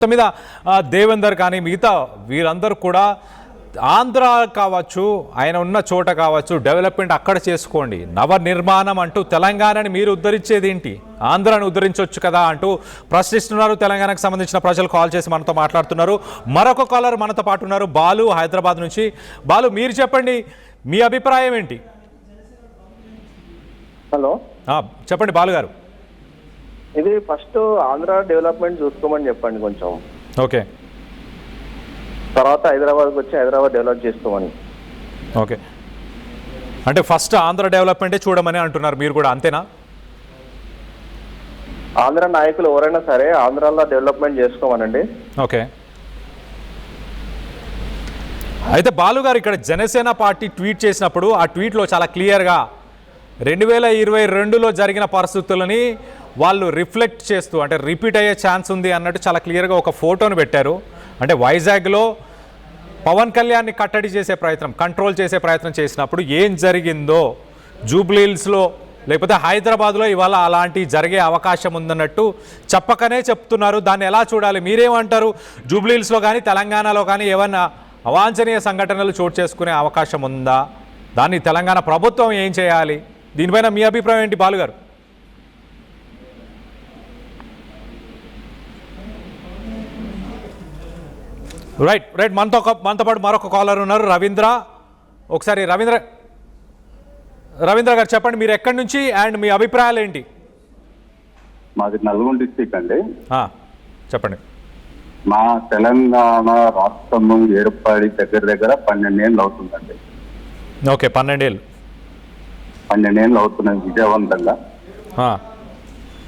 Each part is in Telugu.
మొత్తం మీద దేవేందర్ కానీ మిగతా వీరందరూ కూడా ఆంధ్ర కావచ్చు, ఆయన ఉన్న చోట కావచ్చు, డెవలప్మెంట్ అక్కడ చేసుకోండి. నవ నిర్మాణం అంటూ తెలంగాణని మీరు ఉద్ధరించేది ఏంటి? ఆంధ్రాని ఉద్ధరించవచ్చు కదా అంటూ ప్రశ్నిస్తున్నారు. తెలంగాణకు సంబంధించిన ప్రజలు కాల్ చేసి మనతో మాట్లాడుతున్నారు. మరొక కాలర్ మనతో పాటు ఉన్నారు, బాలు హైదరాబాద్ నుంచి. బాలు, మీరు చెప్పండి, మీ అభిప్రాయం ఏంటి? హలో, చెప్పండి బాలు గారు. ఇది ఫస్ట్ ఆంధ్ర డెవలప్మెంట్ చూసుకోమని చెప్పండి కొంచెం. ఓకే, తర్వాత హైదరాబాద్కి వచ్చి హైదరాబాద్ డెవలప్ చేసుకోమని. ఓకే, అంటే ఫస్ట్ ఆంధ్ర డెవలప్మెంటే చూడమని అంటున్నారు మీరు కూడా, అంతేనా? ఆంధ్ర నాయకులు ఎవరైనా సరే ఆంధ్రాలో డెవలప్మెంట్ చేసుకోమనండి. ఓకే, అయితే బాలు గారు, ఇక్కడ జనసేన పార్టీ ట్వీట్ చేసినప్పుడు ఆ ట్వీట్లో చాలా క్లియర్గా 2022లో జరిగిన పరిస్థితులని వాళ్ళు రిఫ్లెక్ట్ చేస్తూ, అంటే రిపీట్ అయ్యే ఛాన్స్ ఉంది అన్నట్టు చాలా క్లియర్గా ఒక ఫోటోను పెట్టారు. అంటే వైజాగ్లో పవన్ కళ్యాణ్ని కట్టడి చేసే ప్రయత్నం, కంట్రోల్ చేసే ప్రయత్నం చేసినప్పుడు ఏం జరిగిందో జూబ్లీ హిల్స్లో లేకపోతే హైదరాబాద్లో ఇవాళ అలాంటి జరిగే అవకాశం ఉందన్నట్టు చెప్పకనే చెప్తున్నారు. దాన్ని ఎలా చూడాలి, మీరేమంటారు? జూబ్లీ హిల్స్లో కానీ తెలంగాణలో కానీ ఏమన్నా అవాంఛనీయ సంఘటనలు చోటు చేసుకునే అవకాశం ఉందా? దాన్ని తెలంగాణ ప్రభుత్వం ఏం చేయాలి? దీనిపైన మీ అభిప్రాయం ఏంటి బాలు గారు? రైట్, మనతో పాటు మరొక కాలర్ ఉన్నారు, రవీంద్ర. ఒకసారి రవీంద్ర గారు చెప్పండి, మీరు ఎక్కడి నుంచి అండ్ మీ అభిప్రాయాలు ఏంటి? మాది నల్గొండ డిస్ట్రిక్ట్ అండి. చెప్పండి. మా తెలంగాణ రాష్ట్రము ఏర్పడి దగ్గర 12 ఏళ్ళు అవుతుందండి. ఓకే, 12 ఏళ్ళు అవుతున్నాయి విజయవంతంగా.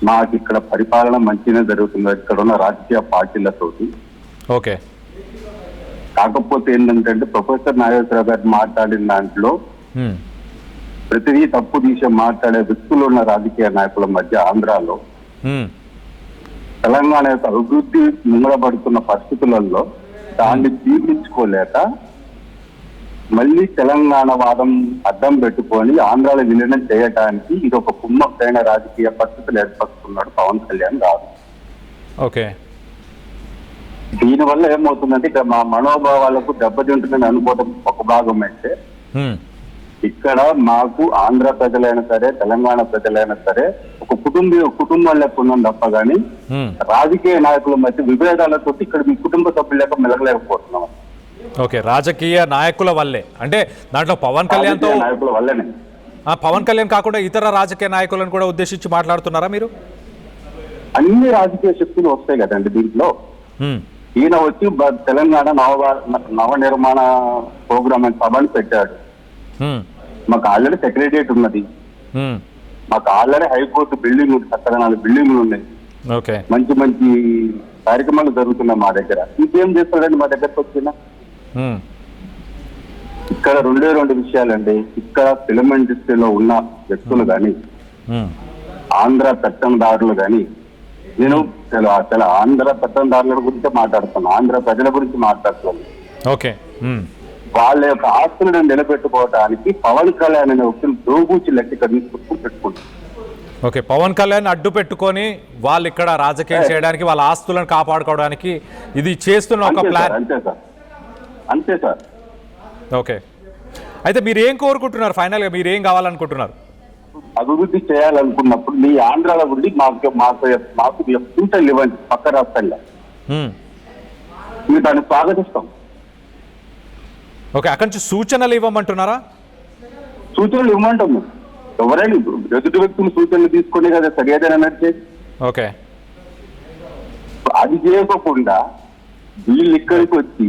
మాకు ఇక్కడ పరిపాలన మంచిగా జరుగుతుంది ఇక్కడ ఉన్న రాజకీయ పార్టీలతోటి. ఓకే, కాకపోతే ఏంటంటే ప్రొఫెసర్ నాగేశ్వరరావు గారు మాట్లాడిన దాంట్లో ప్రతిదీ తప్పు తీసి మాట్లాడే వ్యక్తులు ఉన్న రాజకీయ నాయకుల మధ్య ఆంధ్రాలో తెలంగాణ యొక్క అభివృద్ధి ముంగడబడుతున్న పరిస్థితులలో దాన్ని జీర్ణించుకోలేక మళ్ళీ తెలంగాణ వాదం అడ్డం పెట్టుకొని ఆంధ్రాలో విలీనం చేయడానికి ఇది ఒక కుమ్మక్కైన రాజకీయ పరిస్థితులు ఏర్పరుస్తున్నాడు పవన్ కళ్యాణ్ గారు. ఓకే, దీనివల్ల ఏమవుతుందంటే ఇక్కడ మా మనోభావాలకు దెబ్బతింటుందని అనుకోవడం ఒక భాగం అయితే, ఇక్కడ మాకు ఆంధ్ర ప్రజలైనా సరే తెలంగాణ ప్రజలైనా సరే ఒక కుటుంబం లెక్క ఉన్నాం తప్ప గానీ రాజకీయ నాయకుల మధ్య విభేదాలతో ఇక్కడ మీ కుటుంబ సభ్యుల లెక్క మెలగలేకపోతున్నాం. ఓకే, రాజకీయ నాయకుల వల్లే అంటే దాంట్లో పవన్ కళ్యాణ్తో నాయకుల వల్లనే, పవన్ కళ్యాణ్ కాకుండా ఇతర రాజకీయ నాయకులను కూడా ఉద్దేశించి మాట్లాడుతున్నారా మీరు? అన్ని రాజకీయ శక్తులు వస్తాయి కదండి దీంట్లో. ఈయన వచ్చి తెలంగాణ నవ నిర్మాణ ప్రోగ్రామ్ అని సభని పెట్టాడు. మాకు ఆల్రెడీ సెక్రటరియట్ ఉన్నది, మాకు ఆల్రెడీ హైకోర్టు బిల్డింగ్ ఉంది, 4 బిల్డింగ్లు ఉన్నాయి, మంచి మంచి కార్యక్రమాలు జరుగుతున్నాయి మా దగ్గర. ఇంకేం చేస్తాడండి మా దగ్గరకు వచ్చిన? ఇక్కడ 2 విషయాలండి. ఇక్కడ ఫిల్మ్ ఇండస్ట్రీలో ఉన్న వ్యక్తులు కానీ ఆంధ్ర పెత్తందారులు కానీ, నేను ఆంధ్ర పెత్తందారుల గురించి మాట్లాడుతాను, ఆంధ్ర ప్రజల గురించి మాట్లాడుతున్నాను. ఓకే, వాళ్ళ యొక్క ఆస్తులను నిలబెట్టుకోవడానికి పవన్ కళ్యాణ్ అనే వ్యక్తులు దోబూచి లెక్క ఇక్కడ పెట్టుకుంటారు. ఓకే, పవన్ కళ్యాణ్ అడ్డు పెట్టుకొని వాళ్ళు ఇక్కడ రాజకీయం చేయడానికి, వాళ్ళ ఆస్తులను కాపాడుకోవడానికి ఇది చేస్తున్న ఒక ప్లాన్. అంతే సార్. ఓకే, అయితే మీరు ఏం కోరుకుంటున్నారు? ఫైనల్ గా మీరు ఏం కావాలనుకుంటున్నారు? అభివృద్ధి చేయాలనుకున్నప్పుడు మీ ఆంధ్రాలో ఉండి మాకు సూచనలు ఇవ్వండి, పక్క రాష్ట్రంలో మీరు దాన్ని స్వాగతిస్తాం. ఓకే, అక్కడి నుంచి సూచనలు ఇవ్వమంటున్నారా? సూచనలు ఇవ్వమంటాము. ఎవరైనా ఎదుటి వ్యక్తులు సూచనలు తీసుకునే కదా సరిగా నడిచేది. ఓకే, అది చేయకుండా వీళ్ళు ఇక్కడికి వచ్చి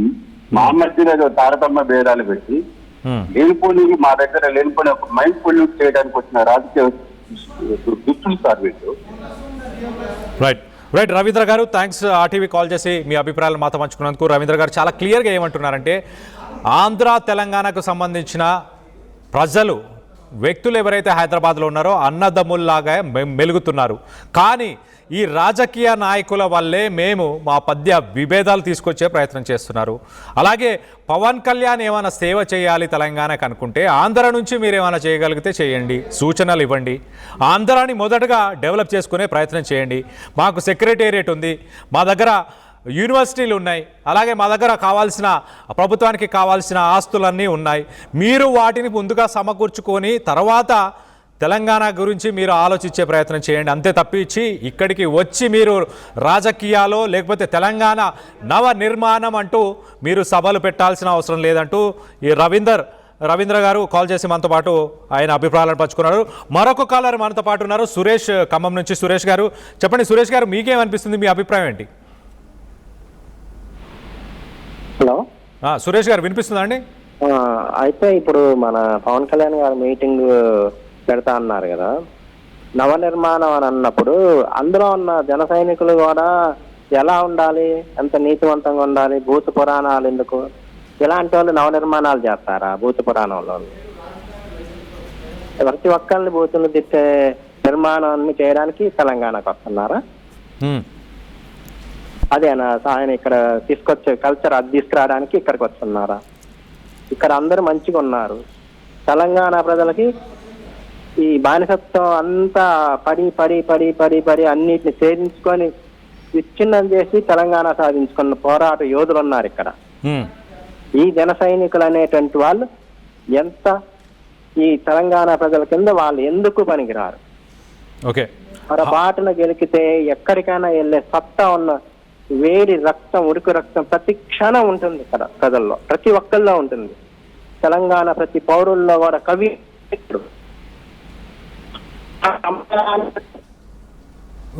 మా మధ్యలో తారతమ్య భేదాలు పెట్టి లేనిపోని మా దగ్గర లేనిపోని ఒక మైండ్ పొల్యూట్ చేయడానికి వచ్చిన రాజకీయ దుస్తులు సార్ వీళ్ళు. రైట్ రవీంద్ర గారు, థ్యాంక్స్ ఆర్టీవీ కాల్ చేసి మీ అభిప్రాయాలు మాతో పంచుకున్నందుకు. రవీంద్ర గారు చాలా క్లియర్గా ఏమంటున్నారంటే, ఆంధ్ర తెలంగాణకు సంబంధించిన ప్రజలు వ్యక్తులు ఎవరైతే హైదరాబాద్లో ఉన్నారో అన్నదమ్ముల్లాగా మెలుగుతున్నారు, కానీ ఈ రాజకీయ నాయకుల వల్లే మేము మా మధ్య విభేదాలు తీసుకొచ్చే ప్రయత్నం చేస్తున్నారు. అలాగే పవన్ కళ్యాణ్ ఏమైనా సేవ చేయాలి తెలంగాణకు అనుకుంటే ఆంధ్ర నుంచి మీరు ఏమైనా చేయగలిగితే చేయండి, సూచనలు ఇవ్వండి. ఆంధ్రాని మొదటగా డెవలప్ చేసుకునే ప్రయత్నం చేయండి. మాకు సెక్రటేరియట్ ఉంది, మా దగ్గర యూనివర్సిటీలు ఉన్నాయి, అలాగే మా దగ్గర కావాల్సిన ప్రభుత్వానికి కావాల్సిన ఆస్తులన్నీ ఉన్నాయి. మీరు వాటిని ముందుగా సమకూర్చుకొని తర్వాత తెలంగాణ గురించి మీరు ఆలోచించే ప్రయత్నం చేయండి. అంతే తప్పించి ఇక్కడికి వచ్చి మీరు రాజకీయాలు లేకపోతే తెలంగాణ నవ నిర్మాణం అంటూ మీరు సభలు పెట్టాల్సిన అవసరం లేదంటూ ఈ రవీంద్ర గారు కాల్ చేసి మనతో పాటు ఆయన అభిప్రాయాలను పంచుకున్నారు. మరొక కాలర్ మనతో పాటు ఉన్నారు, సురేష్, ఖమ్మం నుంచి. సురేష్ గారు చెప్పండి. సురేష్ గారు, మీకేమనిపిస్తుంది, మీ అభిప్రాయం ఏంటి? హలో సురేష్ గారు, వినిపిస్తుందా అండి? అయితే ఇప్పుడు మన పవన్ కళ్యాణ్ గారు మీటింగ్ పెడతా అన్నారు కదా, నవనిర్మాణం అని అన్నప్పుడు అందులో ఉన్న జన సైనికులు కూడా ఎలా ఉండాలి, ఎంత నీతివంతంగా ఉండాలి, భూత పురాణాలు ఎందుకు, ఇలాంటి వాళ్ళు నవనిర్మాణాలు చేస్తారా? భూత పురాణంలో ప్రతి ఒక్కరిని భూతులు తిట్టే నిర్మాణాన్ని చేయడానికి తెలంగాణకు వస్తున్నారా? అదేనా ఆయన ఇక్కడ తీసుకొచ్చే కల్చర్ అది తీసుకురావడానికి ఇక్కడికి వస్తున్నారా? ఇక్కడ అందరూ మంచిగా ఉన్నారు. తెలంగాణ ప్రజలకి ఈ బానిసత్వం అంతా పడి పడి పడి పడి పడి అన్నిటిని ఛేదించుకొని విచ్ఛిన్నం చేసి తెలంగాణ సాధించుకున్న పోరాట యోధులు ఉన్నారు ఇక్కడ. ఈ జన సైనికులు అనేటువంటి వాళ్ళు ఎంత ఈ తెలంగాణ ప్రజల కింద వాళ్ళు ఎందుకు పనికిరారు? ఓకే, బాటన గెలికితే ఎక్కడికైనా వెళ్ళే సత్తా ఉన్న వేడి రక్తం, ఉడుకు రక్తం ప్రతి క్షణం ఉంటుంది ఇక్కడ ప్రజల్లో, ప్రతి ఒక్కళ్ళలో ఉంటుంది. తెలంగాణ ప్రతి పౌరుల్లో కూడా కవి.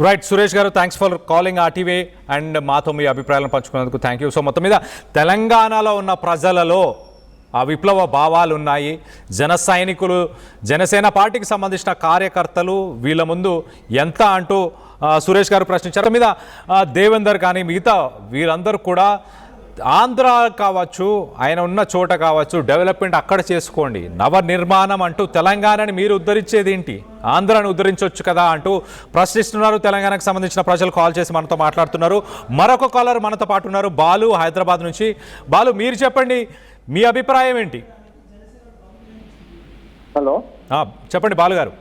రైట్ సురేష్ గారు, thanks for calling RTV and మాతో మీ అభిప్రాయాలను పంచుకున్నందుకు థ్యాంక్ యూ. సో మొత్తం మీద తెలంగాణలో ఉన్న ప్రజలలో ఆ విప్లవ భావాలు ఉన్నాయి. జన సైనికులు, జనసేన పార్టీకి సంబంధించిన కార్యకర్తలు వీళ్ళ ముందు ఎంత అంటూ సురేష్ గారు ప్రశ్నించారు. మీద దేవేందర్ కానీ మిగతా వీరందరూ కూడా ఆంధ్ర కావచ్చు, ఆయన ఉన్న చోట కావచ్చు, డెవలప్మెంట్ అక్కడ చేసుకోండి. నవ నిర్మాణం అంటూ తెలంగాణని మీరు ఉద్ధరించేది ఏంటి? ఆంధ్రాని ఉద్ధరించవచ్చు కదా అంటూ ప్రశ్నిస్తున్నారు. తెలంగాణకు సంబంధించిన ప్రజలు కాల్ చేసి మనతో మాట్లాడుతున్నారు. మరొక కాలర్ మనతో పాటు ఉన్నారు, బాలు, హైదరాబాద్ నుంచి. బాలు, మీరు చెప్పండి, మీ అభిప్రాయం ఏంటి? హలో, చెప్పండి బాలు గారు.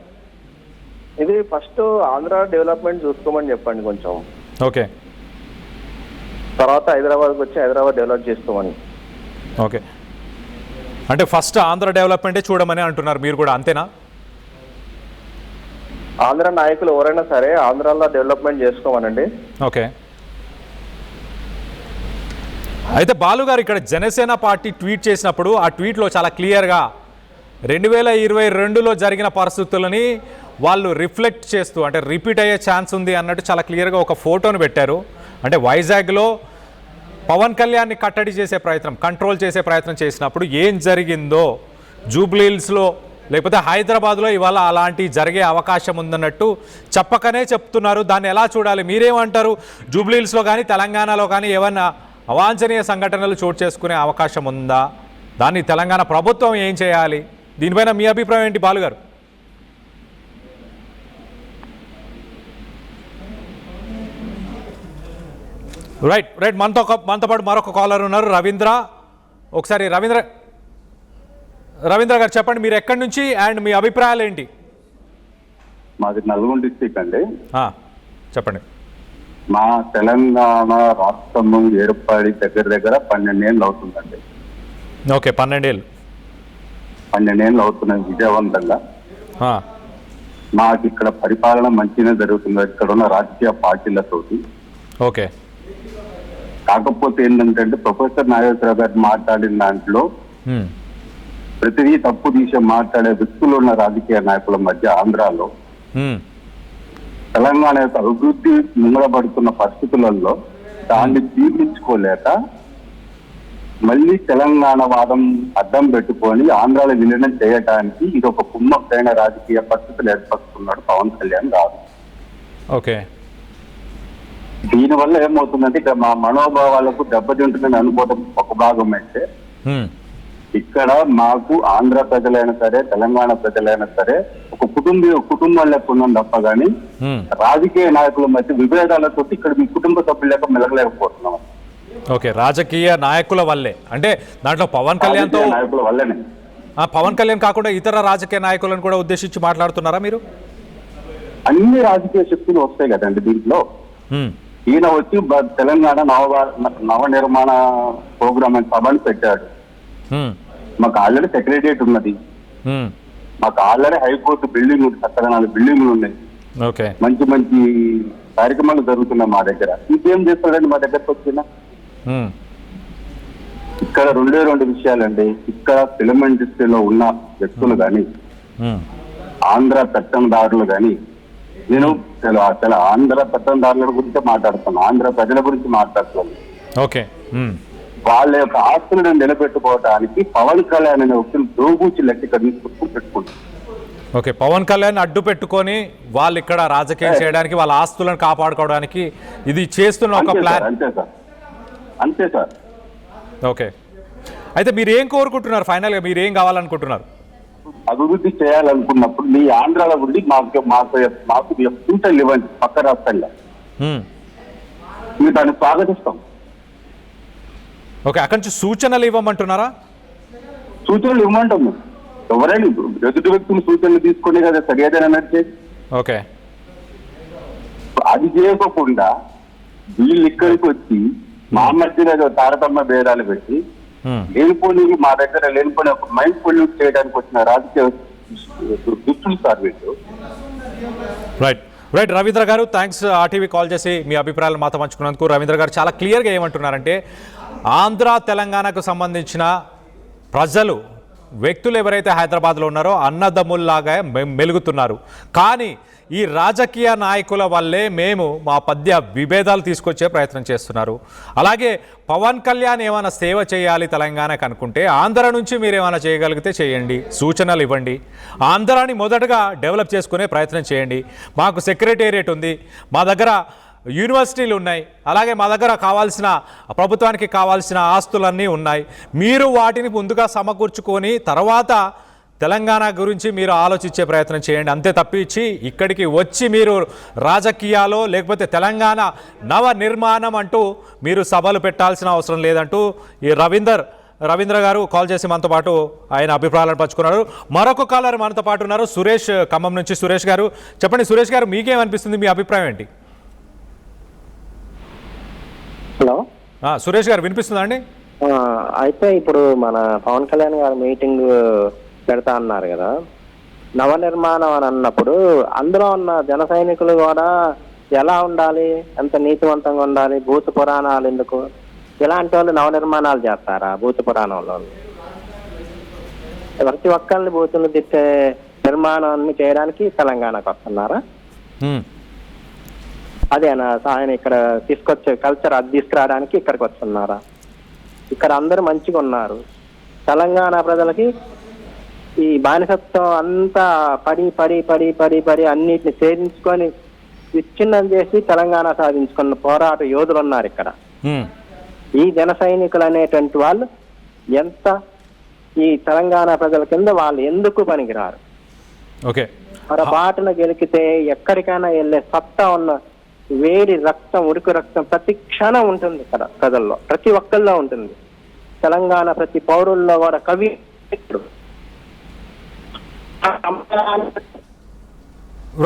ఇది ఫస్ట్ ఆంధ్ర డెవలప్మెంట్ చూసుకోమని చెప్పండి కొంచెం. ఓకే, తర్వాత హైదరాబాద్కి వచ్చి హైదరాబాద్ డెవలప్ చేసుకోమని. ఓకే, అంటే ఫస్ట్ ఆంధ్ర డెవలప్మెంటే చూడమని అంటున్నారు మీరు కూడా, అంతేనా? ఆంధ్ర నాయకులు ఎవరైనా సరే ఆంధ్రాలో డెవలప్మెంట్ చేసుకోమనండి. ఓకే, అయితే బాలు గారు, ఇక్కడ జనసేన పార్టీ ట్వీట్ చేసినప్పుడు ఆ ట్వీట్లో చాలా క్లియర్గా 2022లో జరిగిన పరిస్థితులని వాళ్ళు రిఫ్లెక్ట్ చేస్తూ, అంటే రిపీట్ అయ్యే ఛాన్స్ ఉంది అన్నట్టు చాలా క్లియర్గా ఒక ఫోటోను పెట్టారు. అంటే వైజాగ్లో పవన్ కళ్యాణ్ని కట్టడి చేసే ప్రయత్నం, కంట్రోల్ చేసే ప్రయత్నం చేసినప్పుడు ఏం జరిగిందో జూబ్లీహిల్స్లో లేకపోతే హైదరాబాద్లో ఇవాళ అలాంటి జరిగే అవకాశం ఉందన్నట్టు చెప్పకనే చెప్తున్నారు. దాన్ని ఎలా చూడాలి, మీరేమంటారు? జూబ్లీహిల్స్లో కానీ తెలంగాణలో కానీ ఏమన్నా అవాంఛనీయ సంఘటనలు చోటు చేసుకునే అవకాశం ఉందా? దాన్ని తెలంగాణ ప్రభుత్వం ఏం చేయాలి? దీనిపైన మీ అభిప్రాయం ఏంటి బాలు గారు? రైట్ మనతో పాటు మరొక కాలర్ ఉన్నారు, రవీంద్ర. ఒకసారి రవీంద్ర గారు చెప్పండి, మీరు ఎక్కడి నుంచి అండ్ మీ అభిప్రాయాలు ఏంటి? మాది నల్గొండ డిస్ట్రిక్ట్ అండి. చెప్పండి. మా తెలంగాణ రాష్ట్రము ఏర్పడి దగ్గర 12 ఏళ్ళు అవుతుందండి. ఓకే, 12 ఏళ్ళు అవుతున్నాయి విజయవంతంగా. మాకు ఇక్కడ పరిపాలన మంచిగా జరుగుతుంది ఇక్కడ ఉన్న రాజకీయ పార్టీలతోటి. ఓకే, కాకపోతే ఏంటంటే ప్రొఫెసర్ నాగేశ్వరరావు గారు మాట్లాడిన దాంట్లో ప్రతిదీ తప్పు తీసి మాట్లాడే వ్యక్తులు ఉన్న రాజకీయ నాయకుల మధ్య ఆంధ్రాలో తెలంగాణ యొక్క అభివృద్ధి ముంగడబడుతున్న పరిస్థితులలో దాన్ని జీర్ణించుకోలేక మళ్ళీ తెలంగాణ వాదం అడ్డం పెట్టుకొని ఆంధ్రాలో విలీనం చేయడానికి ఇది ఒక కుమ్మక్కైన రాజకీయ పరిస్థితులు ఏర్పరుస్తున్నాడు పవన్ కళ్యాణ్ గారు. ఓకే, దీనివల్ల ఏమవుతుందంటే ఇక్కడ మా మనోభావాలకు దెబ్బతింటుందని అనుకోవడం ఒక భాగం అయితే, ఇక్కడ మాకు ఆంధ్ర ప్రజలైనా సరే తెలంగాణ ప్రజలైనా సరే ఒక కుటుంబం లెక్క ఉన్నాం తప్ప గానీ రాజకీయ నాయకుల మధ్య విభేదాలతో ఇక్కడ మీ కుటుంబ సభ్యుల లెక్క మెలగలేకపోతున్నాం. ఓకే, రాజకీయ నాయకుల వల్లే అంటే దాంట్లో పవన్ కళ్యాణ్ నాయకుల వల్లనే, పవన్ కళ్యాణ్ కాకుండా ఇతర రాజకీయ నాయకులను కూడా ఉద్దేశించి మాట్లాడుతున్నారా మీరు? అన్ని రాజకీయ శక్తులు వస్తాయి కదండి దీంట్లో. ఈయన వచ్చి తెలంగాణ నవ నిర్మాణ ప్రోగ్రామ్ అని సభని పెట్టాడు. మాకు ఆల్రెడీ సెక్రటరియట్ ఉన్నది, మాకు ఆల్రెడీ హైకోర్టు బిల్డింగ్ ఉంది, చక్కగా 4 బిల్డింగ్లు ఉన్నాయి, ఓకే, మంచి మంచి కార్యక్రమాలు జరుగుతున్నాయి మా దగ్గర. ఇంకేం చేస్తాడండి మా దగ్గరకు వచ్చిన? ఇక్కడ 2 విషయాలండి. ఇక్కడ ఫిలిం ఇండస్ట్రీలో ఉన్న వ్యక్తులు కానీ, ఆంధ్ర పెత్తందారులు కానీ, నేను చాలా ఆంధ్ర పెత్తందారుల గురించి మాట్లాడుతాను, ఆంధ్ర ప్రజల గురించి మాట్లాడుతున్నాను. ఓకే, వాళ్ళ యొక్క ఆస్తులను నిలబెట్టుకోవడానికి పవన్ కళ్యాణ్ అనే వ్యక్తులు దోబూచి లెక్క ఇక్కడ తీసుకొచ్చి పెట్టుకుంటారు. ఓకే, పవన్ కళ్యాణ్ అడ్డు పెట్టుకొని వాళ్ళు ఇక్కడ రాజకీయం చేయడానికి, వాళ్ళ ఆస్తులను కాపాడుకోవడానికి ఇది చేస్తున్న ఒక ప్లాన్. అంతే సార్. ఓకే, అయితే మీరు ఏం కోరుకుంటున్నారు? ఫైనల్గా మీరు ఏం కావాలనుకుంటున్నారు? అభివృద్ధి చేయాలనుకున్నప్పుడు మీ ఆంధ్రాలో ఉండి మాకు పింఛన్లు ఇవ్వండి పక్క రాష్ట్రంలో, మేము దాన్ని స్వాగతిస్తాం. ఓకే, అక్కడి నుంచి సూచనలు ఇవ్వమంటున్నారా? సూచనలు ఇవ్వమంటాము. ఎవరైనా ఎదుటి వ్యక్తులు సూచనలు తీసుకునే కదా సరిగా నడిచేది. ఓకే, అది చేయకుండా వీళ్ళు ఇక్కడికి వచ్చి మా మధ్యలో తారతమ్య భేదాలు పెట్టి లేనిపోని మా దగ్గర లేనిపోని ఒక మైండ్ పొల్యూట్ చేయడానికి వచ్చిన రాజకీయ దుస్తులు సార్ వీళ్ళు. రైట్ రవీంద్ర గారు, థ్యాంక్స్ ఆర్టీవీ కాల్ చేసి మీ అభిప్రాయాలు మాతో పంచుకున్నందుకు. రవీంద్ర గారు చాలా క్లియర్గా ఏమంటున్నారంటే, ఆంధ్ర తెలంగాణకు సంబంధించిన ప్రజలు, వ్యక్తులు ఎవరైతే హైదరాబాద్లో ఉన్నారో అన్నదమ్ముల్లాగా మెలుగుతున్నారు, కానీ ఈ రాజకీయ నాయకుల వల్లే మేము మా మధ్య విభేదాలు తీసుకొచ్చే ప్రయత్నం చేస్తున్నారు. అలాగే పవన్ కళ్యాణ్ ఏమైనా సేవ చేయాలి తెలంగాణకు అనుకుంటే ఆంధ్ర నుంచి మీరు ఏమైనా చేయగలిగితే చేయండి, సూచనలు ఇవ్వండి, ఆంధ్రాని మొదటగా డెవలప్ చేసుకునే ప్రయత్నం చేయండి. మాకు సెక్రటేరియట్ ఉంది, మా దగ్గర యూనివర్సిటీలు ఉన్నాయి, అలాగే మా దగ్గర కావాల్సిన ప్రభుత్వానికి కావాల్సిన ఆస్తులన్నీ ఉన్నాయి. మీరు వాటిని ముందుగా సమకూర్చుకొని తర్వాత తెలంగాణ గురించి మీరు ఆలోచించే ప్రయత్నం చేయండి. అంతే తప్పించి ఇక్కడికి వచ్చి మీరు రాజకీయాలు లేకపోతే తెలంగాణ నవ నిర్మాణం అంటూ మీరు సభలు పెట్టాల్సిన అవసరం లేదంటూ ఈ రవీంద్ర గారు కాల్ చేసి మనతో పాటు ఆయన అభిప్రాయాలను పంచుకున్నారు. మరొక కాలర్ మనతో పాటు ఉన్నారు, సురేష్, ఖమ్మం నుంచి. సురేష్ గారు చెప్పండి. సురేష్ గారు, మీకేమనిపిస్తుంది? మీ అభిప్రాయం ఏంటి? హలో సురేష్ గారు, వినిపిస్తుందా అండి? అయితే ఇప్పుడు మన పవన్ కళ్యాణ్ గారు మీటింగ్ పెడతా అన్నారు కదా, నవనిర్మాణం అని అన్నప్పుడు అందులో ఉన్న జన సైనికులు కూడా ఎలా ఉండాలి, ఎంత నీతివంతంగా ఉండాలి, భూత పురాణాలు ఎందుకు, ఇలాంటి వాళ్ళు నవనిర్మాణాలు చేస్తారా? భూత పురాణంలో ప్రతి ఒక్కరిని భూతులు తిట్టే నిర్మాణాన్ని చేయడానికి తెలంగాణకు వస్తున్నారా? అదేనా ఆయన ఇక్కడ తీసుకొచ్చే కల్చర్ అది తీసుకురావడానికి ఇక్కడికి వస్తున్నారా? ఇక్కడ అందరూ మంచిగా ఉన్నారు. తెలంగాణ ప్రజలకి ఈ బానిసత్వం అంతా పడి పడి పడి పడి పడి అన్నిటిని ఛేదించుకొని విచ్ఛిన్నం చేసి తెలంగాణ సాధించుకున్న పోరాట యోధులు ఉన్నారు ఇక్కడ. ఈ జన సైనికులు అనేటువంటి వాళ్ళు ఎంత ఈ తెలంగాణ ప్రజల కింద వాళ్ళు ఎందుకు పనికిరారు? ఓకే, బాటన గెలికితే ఎక్కడికైనా వెళ్ళే సత్తా ఉన్న వేడి రక్తం, ఉడుకు రక్తం ప్రతి క్షణం ఉంటుంది ఇక్కడ ప్రజల్లో, ప్రతి ఒక్కళ్ళలో ఉంటుంది. తెలంగాణ ప్రతి పౌరుల్లో కూడా కవి.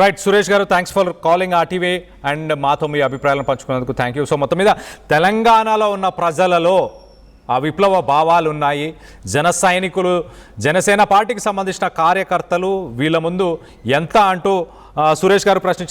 రైట్ సురేష్ గారు, thanks for calling RTV and మాతో మీ అభిప్రాయాలను పంచుకున్నందుకు థ్యాంక్ యూ. సో మొత్తం మీద తెలంగాణలో ఉన్న ప్రజలలో ఆ విప్లవ భావాలు ఉన్నాయి. జన సైనికులు, జనసేన పార్టీకి సంబంధించిన కార్యకర్తలు వీళ్ళ ముందు ఎంత అంటూ సురేష్ గారు ప్రశ్నించారు.